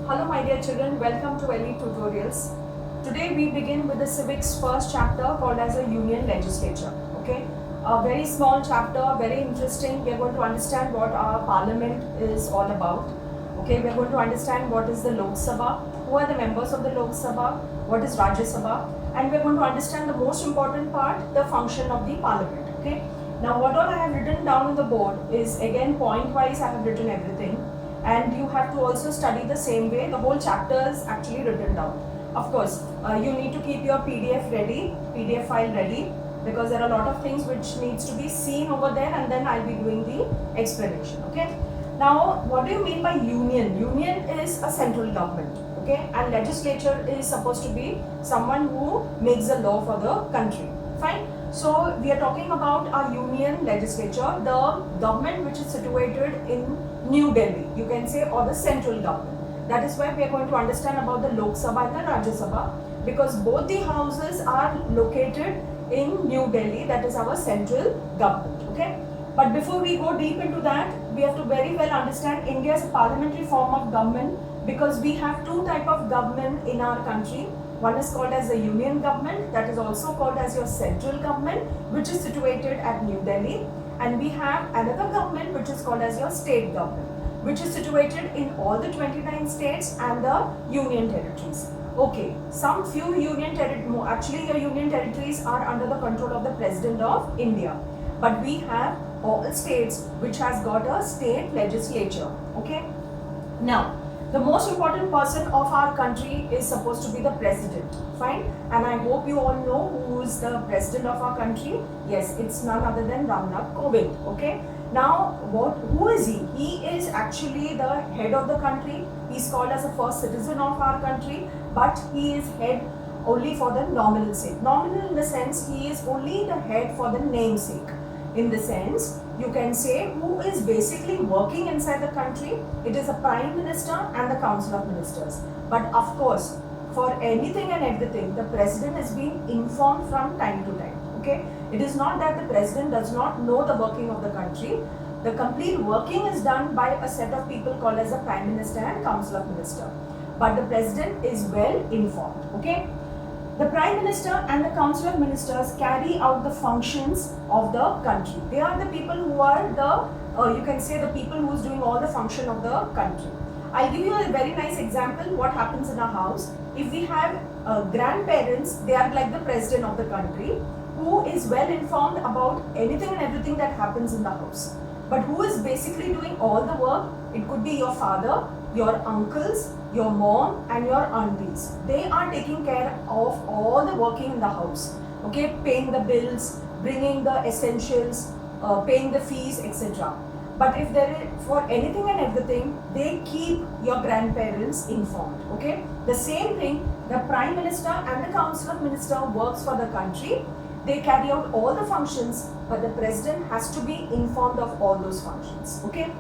Hello my dear children, welcome to LE Tutorials. Today we begin with the Civics first chapter called as a Union Legislature. Okay, a very small chapter, very interesting. We are going to understand what our parliament is all about. Okay, we are going to understand what is the Lok Sabha, who are the members of the Lok Sabha, what is Rajya Sabha, and we are going to understand the most important part, the function of the parliament. Okay, now what all I have written down on the board is again point wise I have written everything. And you have to also study the same way. The whole chapter is actually written down. Of course, you need to keep your PDF ready, PDF file ready, because there are a lot of things which needs to be seen over there, and then I'll be doing the explanation. Okay. Now, what do you mean by union? Union is a central government. Okay, and legislature is supposed to be someone who makes the law for the country. Fine. So we are talking about our union legislature, the government which is situated in New Delhi, you can say, or the central government. That is why we are going to understand about the Lok Sabha and the Rajya Sabha, because both the houses are located in New Delhi, that is our central government. Okay. But before we go deep into that, we have to very well understand India is a parliamentary form of government, because we have two types of government in our country. One is called as the union government, that is also called as your central government, which is situated at New Delhi. And we have another government which is called as your state government, which is situated in all the 29 states and the union territories. Okay, some few union territories, actually your union territories are under the control of the President of India. But we have all states which has got a state legislature. Okay. Now, the most important person of our country is supposed to be the president. Fine. And I hope you all know who is the president of our country. Yes, it's none other than Ramnath Kovind. Okay. Now, who is he? He is actually the head of the country. He's called as the first citizen of our country, but he is head only for the nominal sake. Nominal in the sense he is only the head for the namesake. In the sense, you can say who is basically working inside the country. It is a Prime Minister and the Council of Ministers. But of course, for anything and everything, the President is being informed from time to time. Okay? It is not that the President does not know the working of the country. The complete working is done by a set of people called as the Prime Minister and Council of Ministers. But the President is well informed. Okay? The Prime Minister and the Council of Ministers carry out the functions of the country. They are the people who are the, you can say the people who is doing all the function of the country. I'll give you a very nice example what happens in a house. If we have grandparents, they are like the president of the country, who is well informed about anything and everything that happens in the house. But who is basically doing all the work? It could be your father, your uncles, your mom and your aunties. They are taking care of all the working in the house. Okay, paying the bills, bringing the essentials, paying the fees, etc. But if there is for anything and everything, they keep your grandparents informed. Okay, the same thing, the Prime Minister and the Council of Ministers works for the country. They carry out all the functions, but the President has to be informed of all those functions. Okay.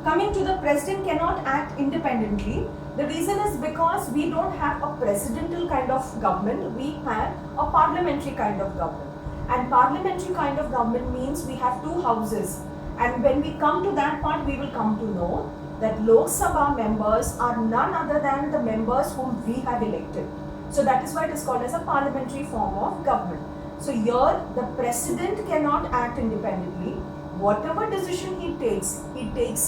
Coming to the President cannot act independently. The reason is because we don't have a presidential kind of government, we have a parliamentary kind of government. And parliamentary kind of government means we have two houses. And when we come to that part, we will come to know that Lok Sabha members are none other than the members whom we have elected. So that is why it is called as a parliamentary form of government. So here the President cannot act independently. Whatever decision he takes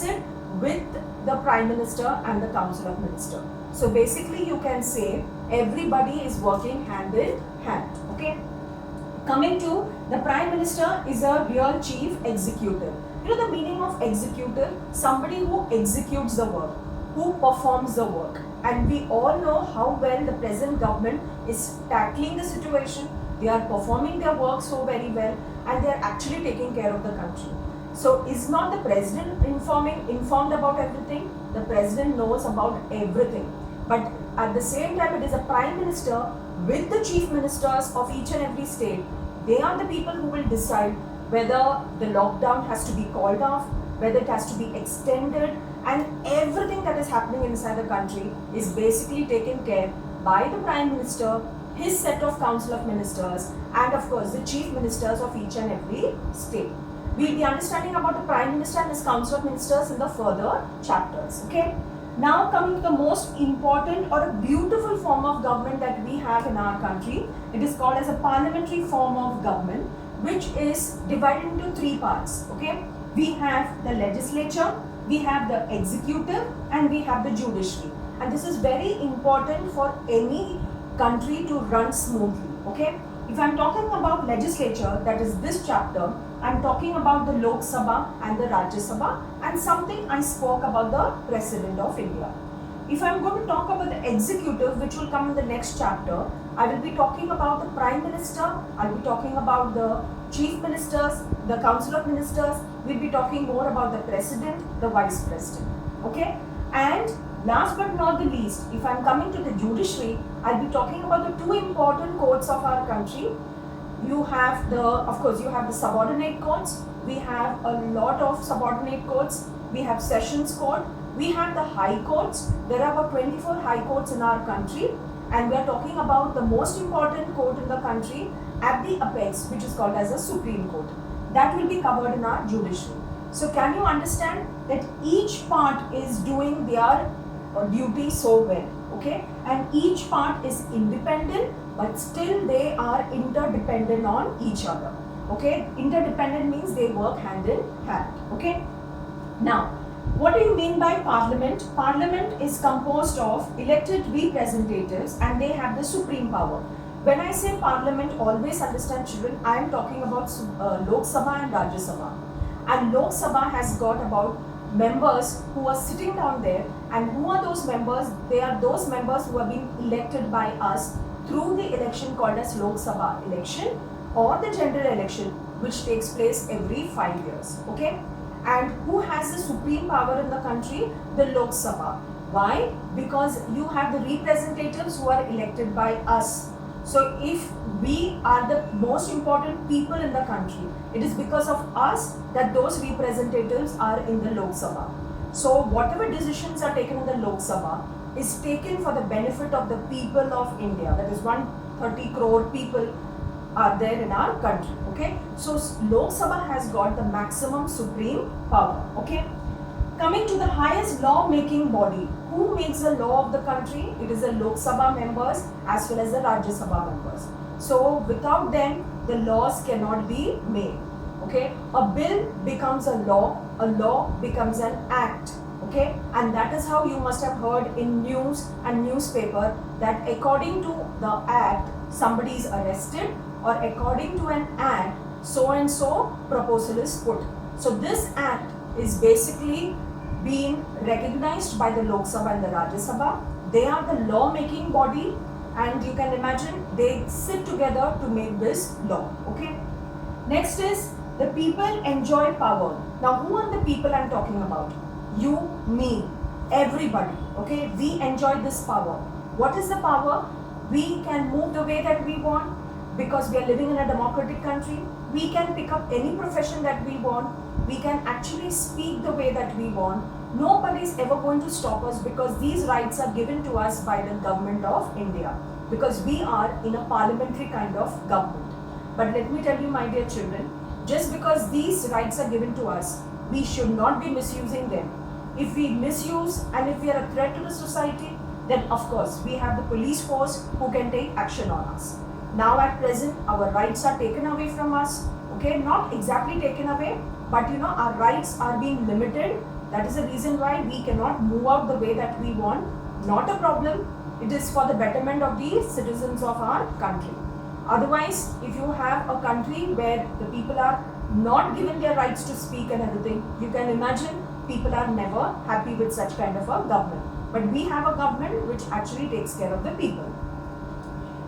it with the Prime Minister and the Council of Ministers. So basically you can say everybody is working hand in hand. Okay. Coming to the Prime Minister is a real chief executive. You know the meaning of executive? Somebody who executes the work, who performs the work. And we all know how well the present government is tackling the situation. They are performing their work so very well, and they are actually taking care of the country. So is not the President informed about everything? The President knows about everything. But at the same time, it is a Prime Minister with the Chief Ministers of each and every state. They are the people who will decide whether the lockdown has to be called off, whether it has to be extended, and everything that is happening inside the country is basically taken care by the Prime Minister, his set of Council of Ministers, and of course the Chief Ministers of each and every state. We will be understanding about the Prime Minister and his Council of Ministers in the further chapters. Okay. Now coming to the most important or a beautiful form of government that we have in our country, it is called as a parliamentary form of government, which is divided into three parts. Okay, we have the legislature, we have the executive, and we have the judiciary. And this is very important for any country to run smoothly. Okay, if I'm talking about legislature, that is this chapter, I'm talking about the Lok Sabha and the Rajya Sabha, and something I spoke about the President of India. If I'm going to talk about the executive, which will come in the next chapter, I will be talking about the Prime Minister, I'll be talking about the Chief Ministers, the Council of Ministers, we'll be talking more about the President, the Vice President. Okay? And last but not the least, if I'm coming to the judiciary, I'll be talking about the two important courts of our country. You have of course, you have the subordinate courts. We have a lot of subordinate courts. We have sessions court. We have the high courts. There are about 24 high courts in our country. And we are talking about the most important court in the country at the apex, which is called as a Supreme Court. That will be covered in our judiciary. So can you understand that each part is doing their duty so well, okay? And each part is independent, but still they are interdependent on each other, okay? Interdependent means they work hand in hand, okay? Now, what do you mean by parliament? Parliament is composed of elected representatives and they have the supreme power. When I say parliament, always understand children, I am talking about Lok Sabha and Rajya Sabha. And Lok Sabha has got about members who are sitting down there, and who are those members? They are those members who have been elected by us through the election called as Lok Sabha election or the general election, which takes place every 5 years, okay? And who has the supreme power in the country? The Lok Sabha. Why? Because you have the representatives who are elected by us. So if we are the most important people in the country, it is because of us that those representatives are in the Lok Sabha. So whatever decisions are taken in the Lok Sabha is taken for the benefit of the people of India. That is 130 crore people are there in our country, okay? So Lok Sabha has got the maximum supreme power, okay? Coming to the highest law-making body, who makes the law of the country? It is the Lok Sabha members as well as the Rajya Sabha members. So without them, the laws cannot be made, okay? A bill becomes a law becomes an act, okay? And that is how you must have heard in news and newspaper that according to the act, somebody is arrested, or according to an act, so and so proposal is put. So this act is basically being recognized by the Lok Sabha and the Rajya Sabha. They are the law-making body, and you can imagine they sit together to make this law, okay? Next is the people enjoy power. Now who are the people I'm talking about? You, me, everybody, okay? We enjoy this power. What is the power? We can move the way that we want because we are living in a democratic country. We can pick up any profession that we want. We can actually speak the way that we want. Nobody is ever going to stop us because these rights are given to us by the government of India, because we are in a parliamentary kind of government. But let me tell you, my dear children, just because these rights are given to us, we should not be misusing them. If we misuse and if we are a threat to the society, then of course we have the police force who can take action on us. Now at present, our rights are taken away from us, okay? Not exactly taken away, but our rights are being limited. That is the reason why we cannot move out the way that we want. Not a problem. It is for the betterment of the citizens of our country. Otherwise, if you have a country where the people are not given their rights to speak and everything, you can imagine people are never happy with such kind of a government. But we have a government which actually takes care of the people.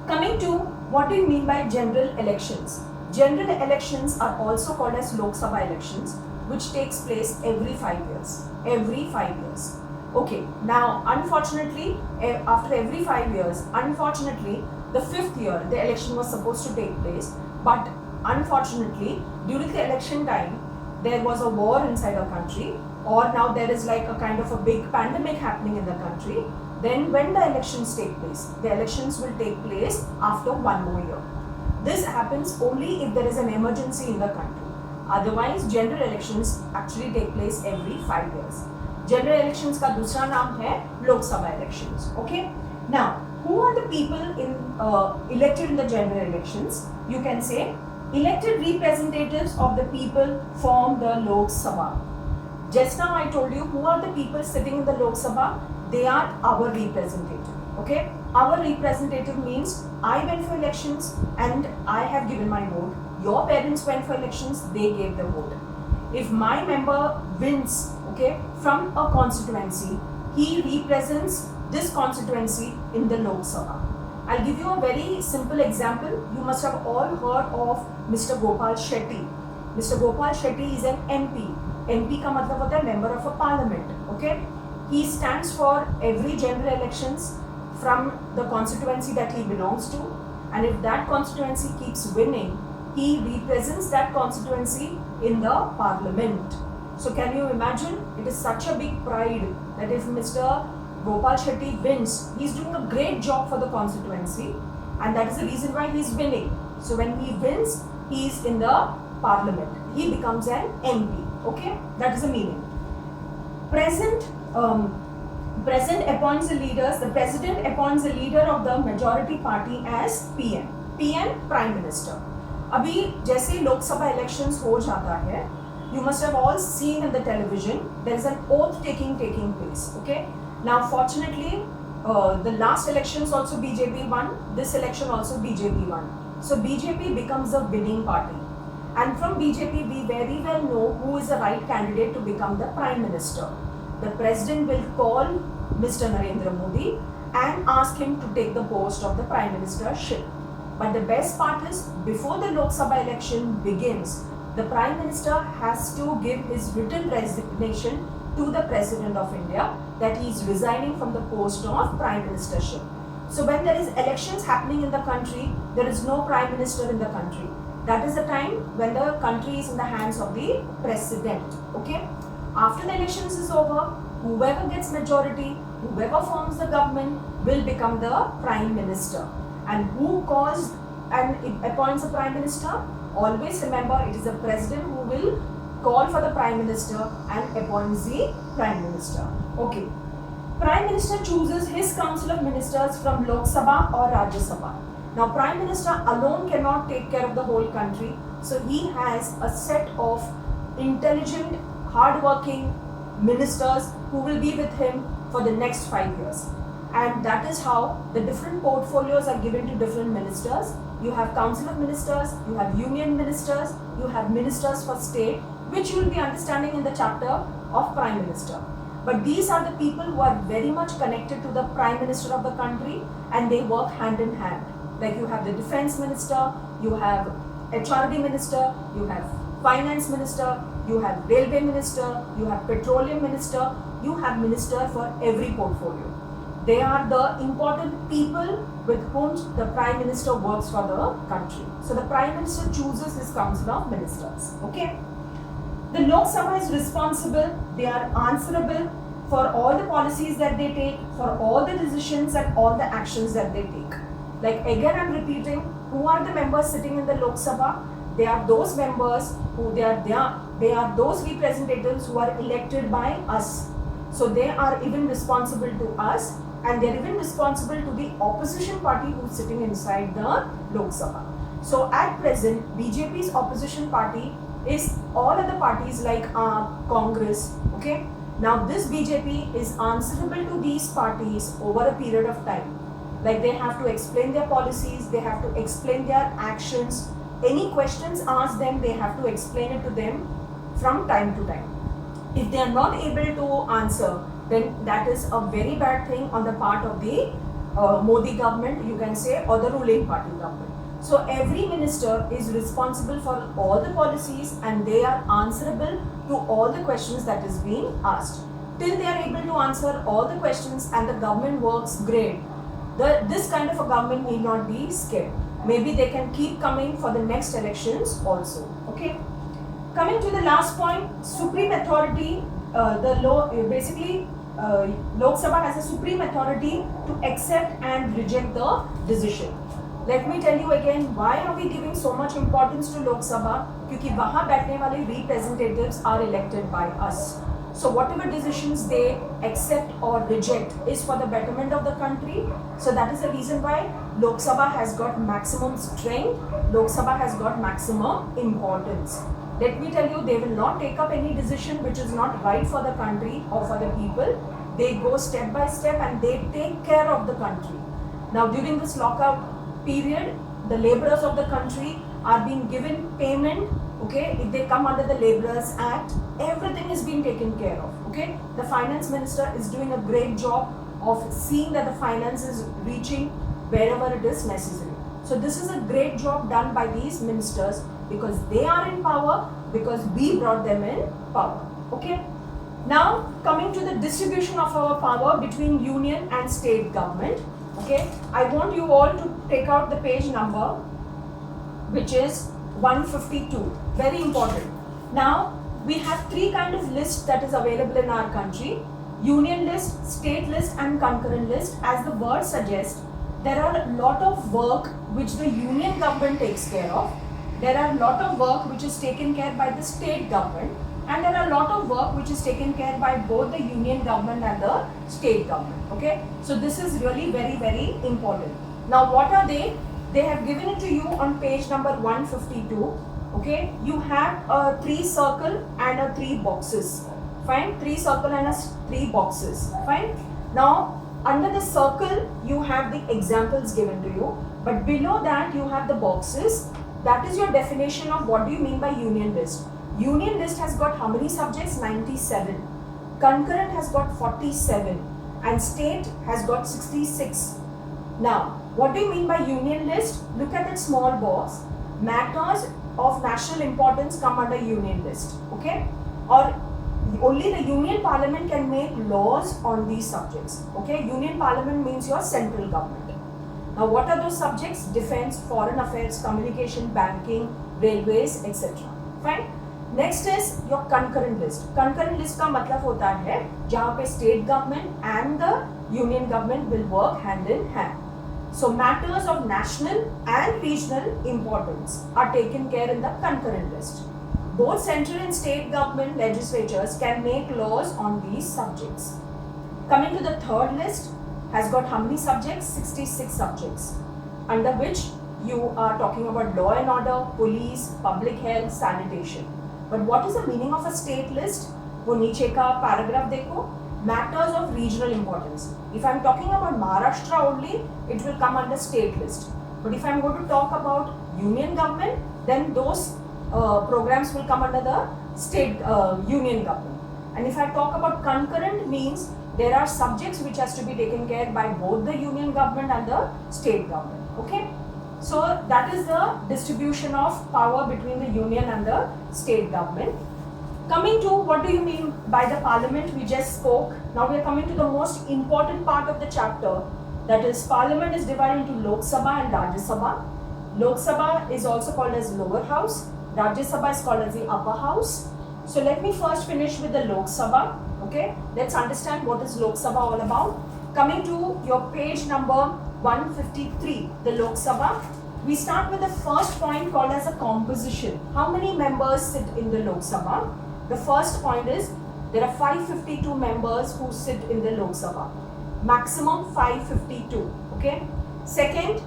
Coming to what do you mean by general elections? General elections are also called as Lok Sabha elections, which takes place every 5 years. Every 5 years. Okay, now unfortunately, after every 5 years, unfortunately, the 5th year, the election was supposed to take place, but unfortunately, during the election time, there was a war inside our country, or now there is like a kind of a big pandemic happening in the country. Then when the elections take place, the elections will take place after 1 more year. This happens only if there is an emergency in the country. Otherwise, general elections actually take place every 5 years. General elections का दूसरा नाम है Lok Sabha elections. Okay, now who are the people in elected in the general elections? You can say elected representatives of the people form the Lok Sabha. Just now I told you who are the people sitting in the Lok Sabha. They are our representative. Okay, our representative means I went for elections and I have given my vote. Your parents went for elections, they gave the vote. If my member wins, okay, from a constituency, he represents this constituency in the Lok Sabha. I'll give you a very simple example. You must have all heard of Mr. Gopal Shetty. Mr. Gopal Shetty is an MP. MP का मतलब होता है member of a parliament. Okay, he stands for every general elections from the constituency that he belongs to, and if that constituency keeps winning, he represents that constituency in the parliament. So can you imagine? It is such a big pride that if Mr. Gopal Shetty wins, he is doing a great job for the constituency, and that is the reason why he is winning. So when he wins, he is in the parliament. He becomes an MP. Okay, that is the meaning. President appoints the leaders. The president appoints the leader of the majority party as PM. PM, Prime Minister. अभी जैसे Lok Sabha elections हो जाता है, you must have all seen in the television, there is an oath taking place. Okay, now fortunately the last elections also BJP won, this election also BJP won. So BJP becomes a winning party, and from BJP we very well know who is the right candidate to become the Prime Minister. The President will call Mr. Narendra Modi and ask him to take the post of the Prime Ministership. But the best part is, before the Lok Sabha election begins, the Prime Minister has to give his written resignation to the President of India that he is resigning from the post of Prime Ministership. So when there is elections happening in the country, there is no Prime Minister in the country. That is the time when the country is in the hands of the President. Okay? After the elections is over, whoever gets majority, whoever forms the government will become the Prime Minister. And who calls and appoints a Prime Minister? Always remember, it is the President who will call for the Prime Minister and appoints the Prime Minister. Okay. Prime Minister chooses his Council of Ministers from Lok Sabha or Rajya Sabha. Now, Prime Minister alone cannot take care of the whole country. So he has a set of intelligent, hard-working ministers who will be with him for the next 5 years. And that is how the different portfolios are given to different ministers. You have Council of Ministers, you have Union Ministers, you have Ministers for State, which you will be understanding in the chapter of Prime Minister. But these are the people who are very much connected to the Prime Minister of the country, and they work hand in hand. Like you have the Defense Minister, you have HRD Minister, you have Finance Minister, you have Railway Minister, you have Petroleum Minister, you have Minister for every portfolio. They are the important people with whom the Prime Minister works for the country. So the Prime Minister chooses his Council of Ministers. Okay. The Lok Sabha is responsible. They are answerable for all the policies that they take, for all the decisions and all the actions that they take. Like again, I'm repeating, who are the members sitting in the Lok Sabha? They are those members who they are those representatives who are elected by us. So they are even responsible to us. And they are even responsible to the opposition party who is sitting inside the Lok Sabha. So at present, BJP's opposition party is all other parties like Congress. Okay. Now this BJP is answerable to these parties over a period of time. Like they have to explain their policies, they have to explain their actions. Any questions asked them, they have to explain it to them from time to time. If they are not able to answer, then that is a very bad thing on the part of the Modi government, you can say, or the ruling party government. So every minister is responsible for all the policies and they are answerable to all the questions that is being asked. Till they are able to answer all the questions and the government works great, this kind of a government need not be scared. Maybe they can keep coming for the next elections also. Okay. Coming to the last point, supreme authority. Lok Sabha has a supreme authority to accept and reject the decision. Let me tell you again, why are we giving so much importance to Lok Sabha? क्योंकि वहाँ बैठने वाले representatives are elected by us. So whatever decisions they accept or reject is for the betterment of the country. So that is the reason why Lok Sabha has got maximum strength, Lok Sabha has got maximum importance. Let me tell you, they will not take up any decision which is not right for the country or for the people. They go step by step and they take care of the country. Now during this lockout period, the laborers of the country are being given payment. Okay, if they come under the Labourers Act, everything is being taken care of. Okay, the finance minister is doing a great job of seeing that the finance is reaching wherever it is necessary. So this is a great job done by these ministers because they are in power, because we brought them in power. Okay. Now coming to the distribution of our power between union and state government. Okay, I want you all to take out the page number, which is 152. Very important. Now we have three kind of lists that is available in our country: union list, state list and concurrent list. As the word suggests, there are a lot of work which the union government takes care of. There are a lot of work which is taken care by the state government, and there are a lot of work which is taken care by both the union government and the state government. Okay, so this is really very, very important. Now what are they? They have given it to you on page number 152. Okay, you have a 3 circle and a 3 boxes. Fine, 3 circle and a 3 boxes. Fine. Now under the circle you have the examples given to you, but below that you have the boxes. That is your definition of what do you mean by union list. Union list has got how many subjects? 97. Concurrent has got 47 and state has got 66. Now, what do you mean by union list? Look at that small box. Matters of national importance come under union list. Okay? Or only the union parliament can make laws on these subjects. Okay? Union parliament means your central government. Now, what are those subjects? Defense, foreign affairs, communication, banking, railways, etc. Fine? Next is your concurrent list. Concurrent list का मतलब होता है जहाँ पे state government and the union government will work hand in hand. So matters of national and regional importance are taken care in the concurrent list. Both central and state government legislatures can make laws on these subjects. Coming to the third list, has got how many subjects? 66 subjects, under which you are talking about law and order, police, public health, sanitation. But what is the meaning of a state list? वो नीचे का paragraph देखो. Matters of regional importance. If I am talking about Maharashtra only, it will come under state list. But if I am going to talk about union government, then those programs will come under the state union government. And if I talk about concurrent, means there are subjects which has to be taken care by both the union government and the state government. Okay. So that is the distribution of power between the union and the state government. Coming to what do you mean by the parliament, we just spoke. Now we are coming to the most important part of the chapter, that is parliament is divided into Lok Sabha and Rajya Sabha. Lok Sabha is also called as lower house, Rajya Sabha is called as the upper house. So let me first finish with the Lok Sabha. Okay, let's understand what is Lok Sabha all about. Coming to your page number 153, the Lok Sabha. We start with the first point called as a composition. How many members sit in the Lok Sabha? The first point is there are 552 members who sit in the Lok Sabha. Maximum 552. Okay. Second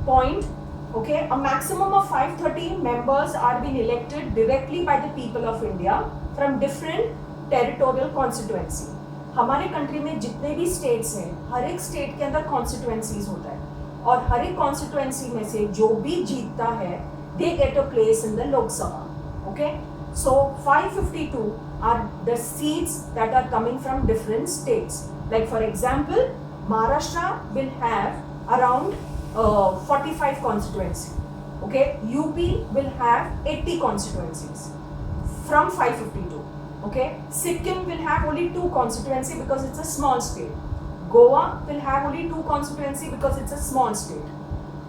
point. Okay, a maximum of 530 members are being elected directly by the people of India from different territorial constituency. हमारे country में जितने भी states हैं, हर एक state के अंदर constituencies होता है और हर एक कॉन्स्टिट्यूएंसी में से जो भी जीतता है they get a place in the Lok Sabha. Okay, so 552 are the seats that are coming from different states. Like for example, Maharashtra will have around 45 constituencies. Okay, UP will have 80 constituencies from 552. Okay, Sikkim will have only 2 constituencies because it's a small state. Goa will have only 2 constituencies because it's a small state.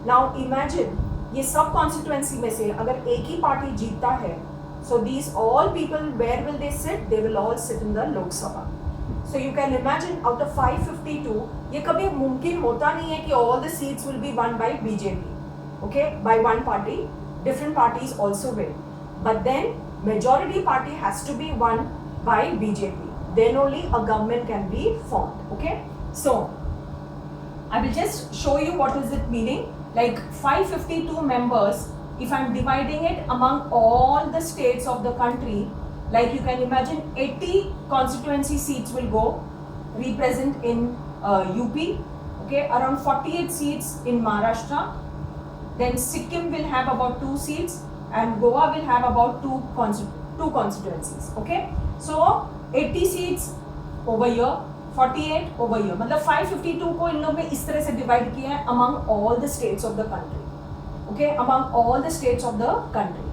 Now imagine, ये सब constituency में से अगर एक ही party जीतता है, so these all people, where will they sit? They will all sit in the Lok Sabha. So you can imagine out of 552, ये कभी मुमकिन होता नहीं है कि all the seats will be won by BJP. Okay, by one party, different parties also win. But then majority party has to be won by BJP. then only a government can be formed. Okay, so I will just show you what is it meaning. Like 552 members, if I'm dividing it among all the states of the country, like you can imagine 80 constituency seats will go represent in UP, okay, around 48 seats in Maharashtra, then Sikkim will have about 2 seats and Goa will have about 2 constituencies, okay. So 80 seats over here, 48 over here, मतलब 552 को इन लोग ने इस तरह से divide किया है among all the states of the country, okay, among all the states of the country.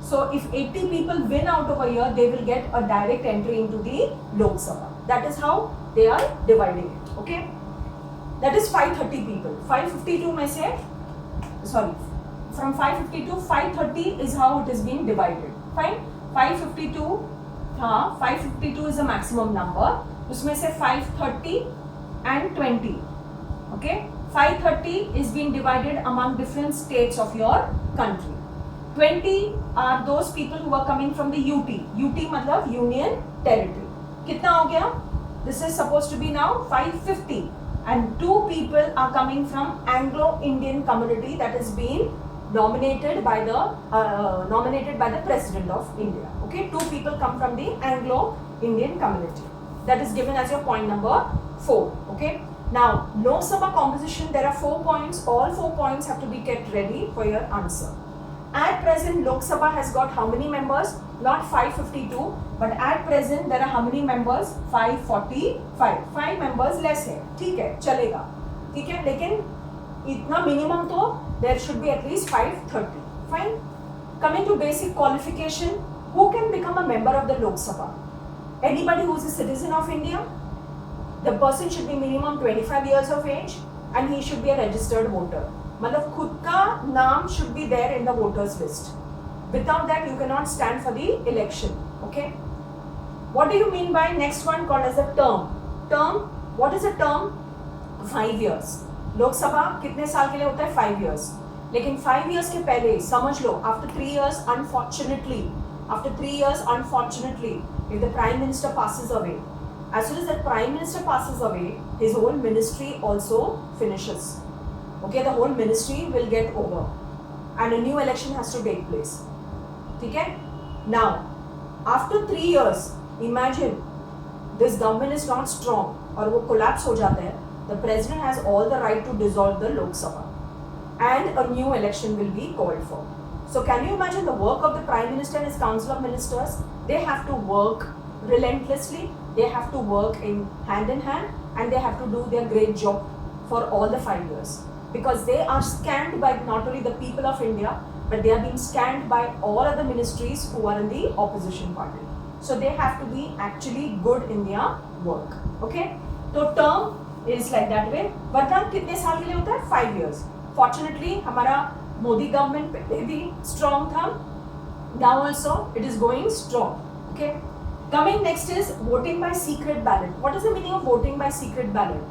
So if 80 people win out over here, they will get a direct entry into the Lok Sabha. That is how they are dividing it, okay. That is 530 people. 552 में से, sorry, from 552 530 is how it is being divided. Fine. 552, हाँ, 552 is the maximum number. उसमें से 530 and 20, okay. 530 is being divided among different states of your country. 20 are those people who are coming from the UT. UT मतलब Union Territory. कितना हो गया? This is supposed to be now 550, and 2 people are coming from Anglo-Indian community that is being nominated by the President of India. Okay, 2 people come from the Anglo-Indian community. That is given as your point number 4. Okay. Now, Lok Sabha composition, there are 4 points. All 4 points have to be kept ready for your answer. At present, Lok Sabha has got how many members? Not 552, but at present there are how many members? 545. 5 members less है, ठीक है, चलेगा, ठीक है, लेकिन इतना minimum तो there should be at least 530. Fine. Coming to basic qualification, who can become a member of the Lok Sabha? Anybody who is a citizen of India. The person should be minimum 25 years of age and he should be a registered voter. मतलब खुद का नाम should be there in the voters list. Without that, you cannot stand for the election. Okay. What do you mean by next one called as a term? Term. What is a term? 5 years. लोक सभा कितने साल के लिए होता है? 5 years. लेकिन 5 years के पहले समझ लो, after 3 years, unfortunately, if the Prime Minister passes away, as soon as the Prime Minister passes away, his whole ministry also finishes. Okay, the whole ministry will get over, and a new election has to take place. Okay? Now, after 3 years, imagine this government is not strong और वो collapse हो जाता है. The president has all the right to dissolve the Lok Sabha, and a new election will be called for. So can you imagine the work of the Prime Minister and his Council of Ministers? They have to work relentlessly, they have to work in hand, and they have to do their great job for all the 5 years. Because they are scanned by not only the people of India, but they are being scanned by all other ministries who are in the opposition party. So they have to be actually good in their work. Okay? So term is like that way. वरना कितने साल के लिए होता है? 5 years. Fortunately, हमारा Modi government पहले भी strong था. Now also it is going strong. Okay. Coming next is voting by secret ballot. What is the meaning of voting by secret ballot?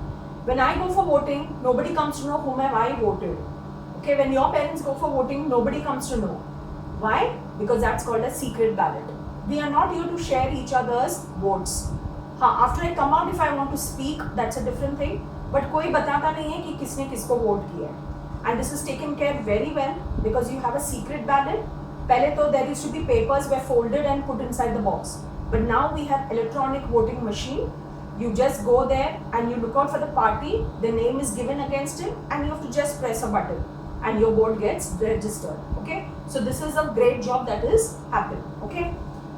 When I go for voting, nobody comes to know whom have I voted. Okay, when your parents go for voting, nobody comes to know. Why? Because that's called a secret ballot. We are not here to share each other's votes. After I come out, if I want to speak, that's a different thing. But कोई बताता नहीं है कि किसने किसको vote किया है. And this is taken care very well because you have a secret ballot. पहले तो there used to be papers were folded and put inside the box. But now we have electronic voting machine. You just go there and you look out for the party, the name is given against it, and you have to just press a button and your vote gets registered. Okay, so this is a great job that is happening. Okay,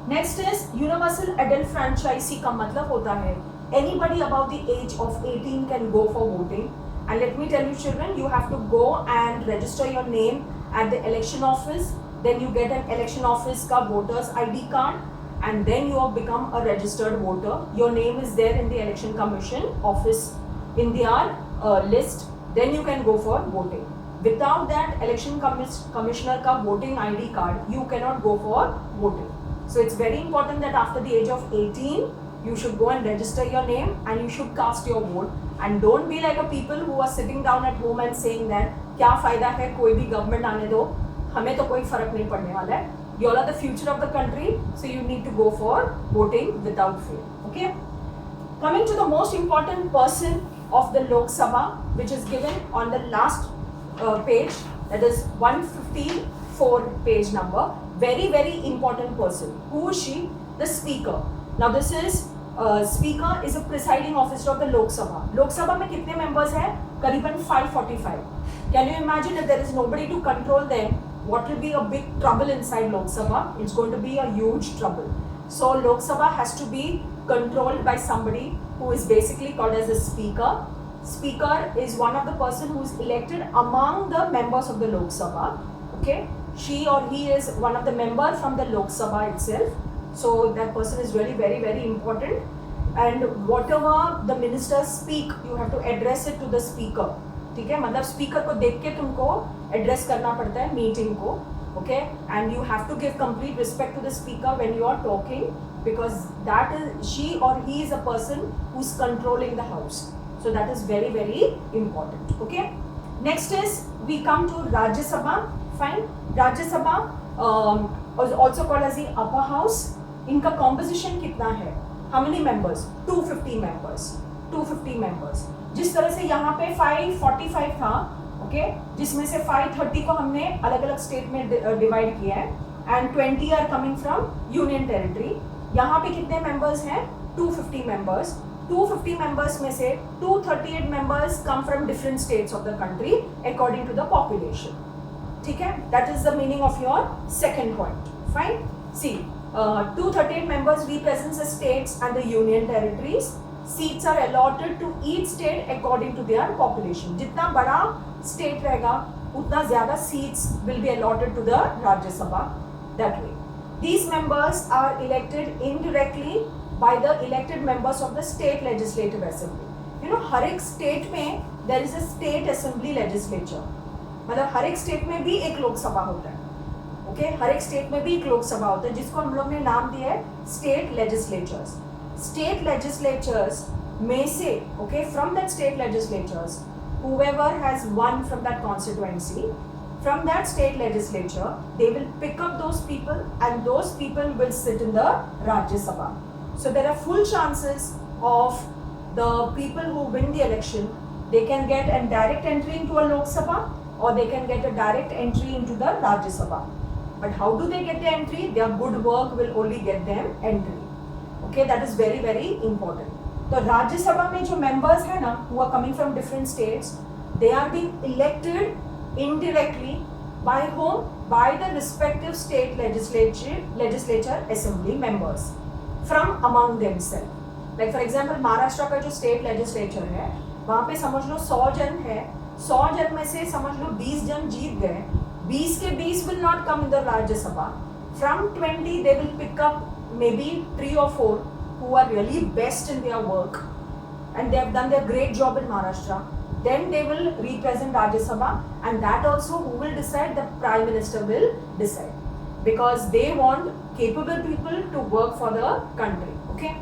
next is universal adult franchise का मतलब होता है anybody above the age of 18 can go for voting. And let me tell you children, you have to go and register your name at the election office. Then you get an election office ka voters ID card, and then you have become a registered voter. Your name is there in the election commission office in their list. Then you can go for voting. Without that election commissioner ka voting ID card, you cannot go for voting. So it's very important that after the age of 18, you should go and register your name and you should cast your vote. And don't be like a people who are sitting down at home and saying that क्या फायदा है कोई भी government आने दो, हमें तो कोई फर्क नहीं पड़ने वाला है. You all are the future of the country, so you need to go for voting without fear. Okay. Coming to the most important person of the Lok Sabha, which is given on the last page, that is 154 page number. Very, very important person. Who is she? The Speaker. Now this is Speaker is a presiding officer of the Lok Sabha. Lok Sabha में कितने members हैं? करीबन 545. Can you imagine if there is nobody to control them? What will be a big trouble inside Lok Sabha? It's going to be a huge trouble. So Lok Sabha has to be controlled by somebody who is basically called as a Speaker. Speaker is one of the person who is elected among the members of the Lok Sabha. Okay, she or he is one of the member from the Lok Sabha itself. So that person is really very, very important. And whatever the ministers speak, you have to address it to the Speaker. ठीक है, मतलब speaker को देख के तुमको address करना पड़ता है मीटिंग को. Okay, and you have to give complete respect to the Speaker when you are talking, because that is she or he is a person who's controlling the house. So that is very, very important. Okay, next is we come to Rajya Sabha. Fine, Rajya Sabha also called as the upper house. इनका composition कितना है? How many members? 250 members. 250 members. जिस तरह से यहाँ पे 545 था, okay, जिसमें से 530 को हमने अलग अलग स्टेट में डिवाइड किया है, and 20 are coming from union territory. यहाँ पे कितने मेंबर्स हैं? 250 मेंबर्स. 250 मेंबर्स में से 238 members come from different states of the country according to the population. ठीक है, that is the meaning of your second point. Fine, see 238 members represents the states and the union territories. Seats are allotted to each state according to their population. जितना बड़ा state रहेगा, उतना ज़्यादा seats will be allotted to the Rajya Sabha. That way, these members are elected indirectly by the elected members of the state legislative assembly. You know, हर एक state में there is a state assembly legislature. मतलब हर एक state में भी एक लोक सभा होता है. ओके, हर एक स्टेट में भी एक लोकसभा होता है, जिसको हम लोग ने नाम दिया है स्टेट लेजिस्लेचर्स. स्टेट लेजिस्लेचर्स में से, okay, from that state legislatures, whoever has won from that constituency, from that state legislature, they will pick up those people and those people will sit in the Rajya Sabha. So there are full chances of the people who win the election, they can get a direct entry into a Lok Sabha or they can get a direct entry into the Rajya Sabha. But how do they get the entry? Their good work will only get them entry. Okay, that is very, very important. So Rajya Sabha में जो members हैं ना, who are coming from different states, they are being elected indirectly by whom? By the respective state legislature assembly members from among themselves. Like for example, Maharashtra का जो state legislature है, वहाँ पे समझ लो 100 जन है, 100 जन में से समझ लो 20 जन जीत गए. 20 के 20 will not come in the Rajya Sabha. From 20 they will pick up maybe 3 or 4 who are really best in their work and they have done their great job in Maharashtra. Then they will represent Rajya Sabha, and that also who will decide? The Prime Minister will decide, because they want capable people to work for the country. Okay.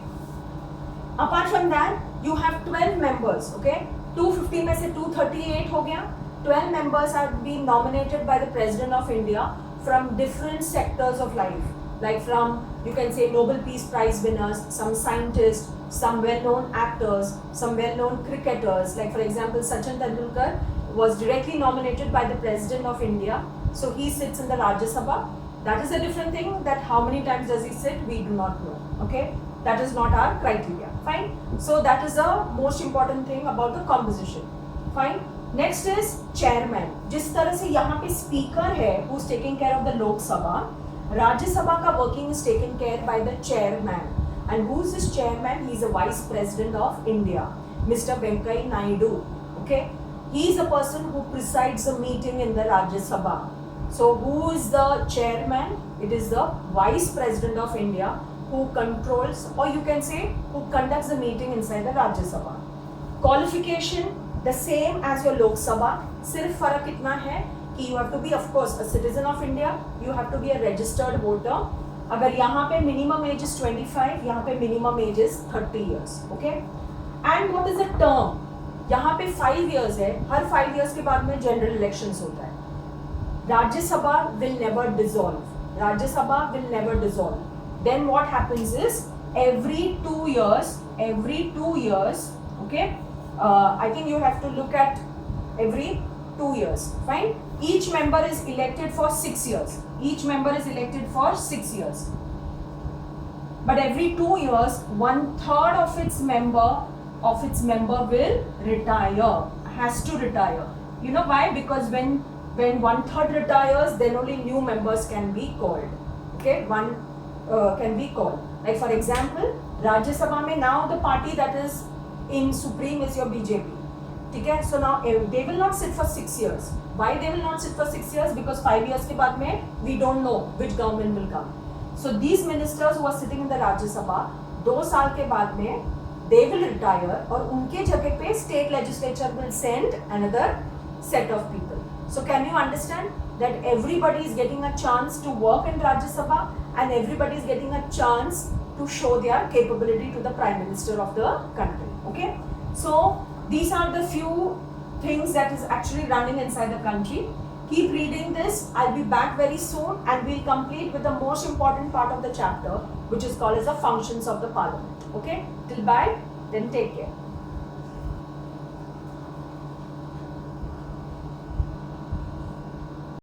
Apart from that, you have 12 members. Okay. 250 में से 238 हो गया. 12 members are being nominated by the President of India from different sectors of life, like from, you can say, Nobel Peace Prize winners, some scientists, some well-known actors, some well-known cricketers. Like for example, Sachin Tendulkar was directly nominated by the President of India, so he sits in the Rajya Sabha. That is a different thing, that how many times does he sit, we do not know. Okay, that is not our criteria. Fine. So that is the most important thing about the composition. Fine. Next is chairman. जिस तरह से यहाँ पे speaker है who is taking care of the लोक सभा, राज्यसभा का working is taken care by the chairman. And who is this chairman? He is a vice president of India, mister Venkaiah Naidu. Okay, he is a person who presides the meeting in the Rajya Sabha. So who is the chairman? It is the vice president of India who controls, or you can say who conducts the meeting inside the Rajya Sabha. Qualification the same as your Lok Sabha. सिर्फ फर्क इतना है कि you have to be of course a citizen of India, you have to be a registered voter. अगर यहाँ पे minimum age is 25, यहाँ पे minimum age is 30 years. Okay? And what is the term? यहाँ पे 5 years है. हर 5 years के बाद में general elections होता है. Rajya Sabha will never dissolve. Rajya Sabha will never dissolve. Then what happens is every 2 years every 2 years, okay, I think you have to look at every 2 years, fine. Each member is elected for 6 years. Each member is elected for 6 years. But every 2 years, 1/3 of its member will retire, has to retire. You know why? Because when 1/3 retires, then only new members can be called. Okay, can be called. Like for example, Rajya Sabha mein now the party that is in supreme is your BJP. Okay, so now they will not sit for 6 years. Why they will not sit for 6 years? Because 5 years के बाद में we don't know which government will come. So these ministers who are sitting in the Rajya Sabha 2 साल के बाद में they will retire और उनके जगह पे state legislature will send another set of people. So can you understand that everybody is getting a chance to work in Rajya Sabha and everybody is getting a chance to show their capability to the Prime Minister of the country. Okay, so these are the few things that is actually running inside the country. Keep reading this. I'll be back very soon and we'll complete with the most important part of the chapter, which is called as the functions of the parliament. Okay, till bye, then take care.